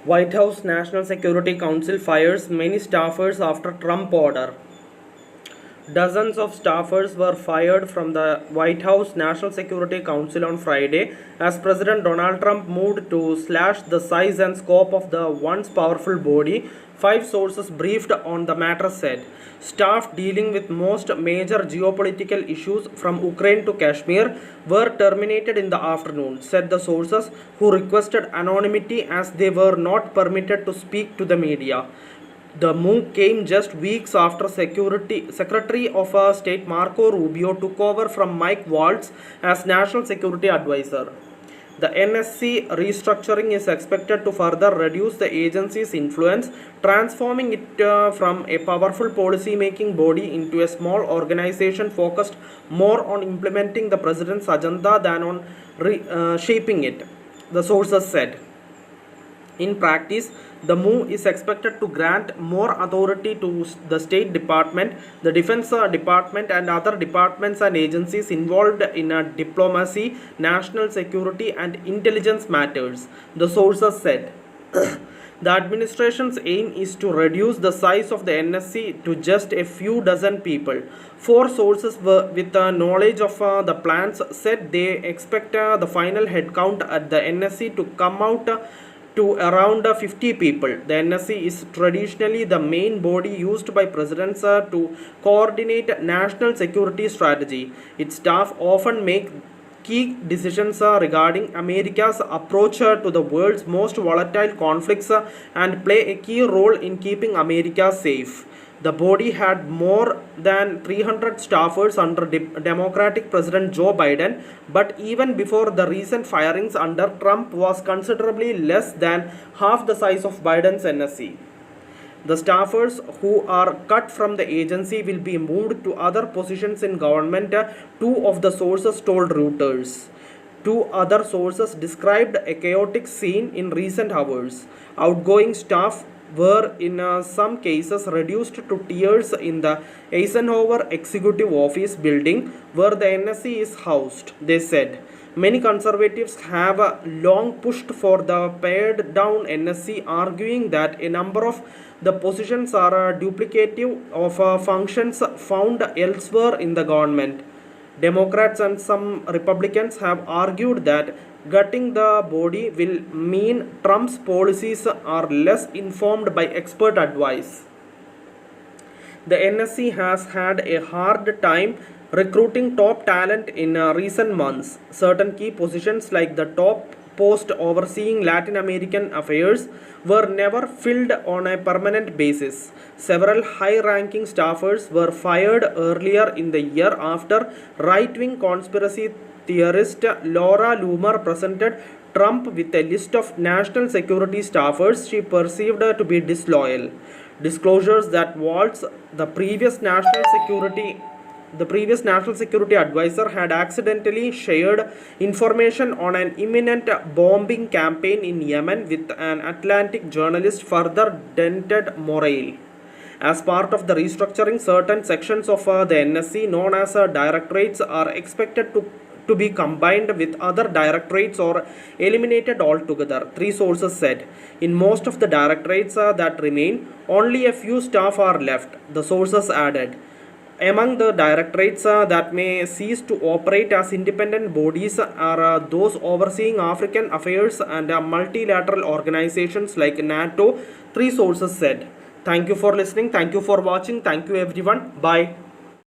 White House National Security Council fires many staffers after Trump order. Dozens of staffers were fired from the White House National Security Council on Friday as President Donald Trump moved to slash the size and scope of the once powerful body, five sources briefed on the matter said. Staff dealing with most major geopolitical issues from Ukraine to Kashmir were terminated in the afternoon, said the sources, who requested anonymity as they were not permitted to speak to the media. The move came just weeks after Secretary of State Marco Rubio took over from Mike Waltz as National Security Advisor. The NSC restructuring is expected to further reduce the agency's influence, transforming it from a powerful policy-making body into a small organization focused more on implementing the president's agenda than on shaping it, the sources said. In practice, the move is expected to grant more authority to the State Department, the Defense Department, and other departments and agencies involved in diplomacy, national security, and intelligence matters, the sources said. The administration's aim is to reduce the size of the NSC to just a few dozen people. Four sources with knowledge of the plans said they expect the final headcount at the NSC to come out to around 50 people. The NSC is traditionally the main body used by presidents to coordinate national security strategy. Its staff often make key decisions regarding America's approach to the world's most volatile conflicts and play a key role in keeping America safe. The body had more than 300 staffers under Democratic President Joe Biden, but even before the recent firings under Trump was considerably less than half the size of Biden's NSC. The staffers who are cut from the agency will be moved to other positions in government, two of the sources told Reuters. Two other sources described a chaotic scene in recent hours. Outgoing staff were in some cases reduced to tears in the Eisenhower Executive Office building where the NSC is housed, they said. Many conservatives have long pushed for the pared down NSC, arguing that a number of the positions are duplicative of functions found elsewhere in the government. Democrats and some Republicans have argued that gutting the body will mean Trump's policies are less informed by expert advice. The NSC has had a hard time recruiting top talent in recent months. Certain key positions like the top post overseeing Latin American affairs were never filled on a permanent basis. Several high-ranking staffers were fired earlier in the year after right-wing conspiracy theorist Laura Loomer presented Trump with a list of national security staffers she perceived to be disloyal. Disclosures that Waltz, the previous national security advisor, had accidentally shared information on an imminent bombing campaign in Yemen with an Atlantic journalist further dented morale. As part of the restructuring, certain sections of the NSC known as directorates are expected to be combined with other directorates or eliminated altogether, three sources said. In most of the directorates that remain, only a few staff are left, the sources added. Among the directorates that may cease to operate as independent bodies are those overseeing African affairs and multilateral organizations like NATO, three sources said. Thank you for listening. Thank you for watching. Thank you everyone. Bye.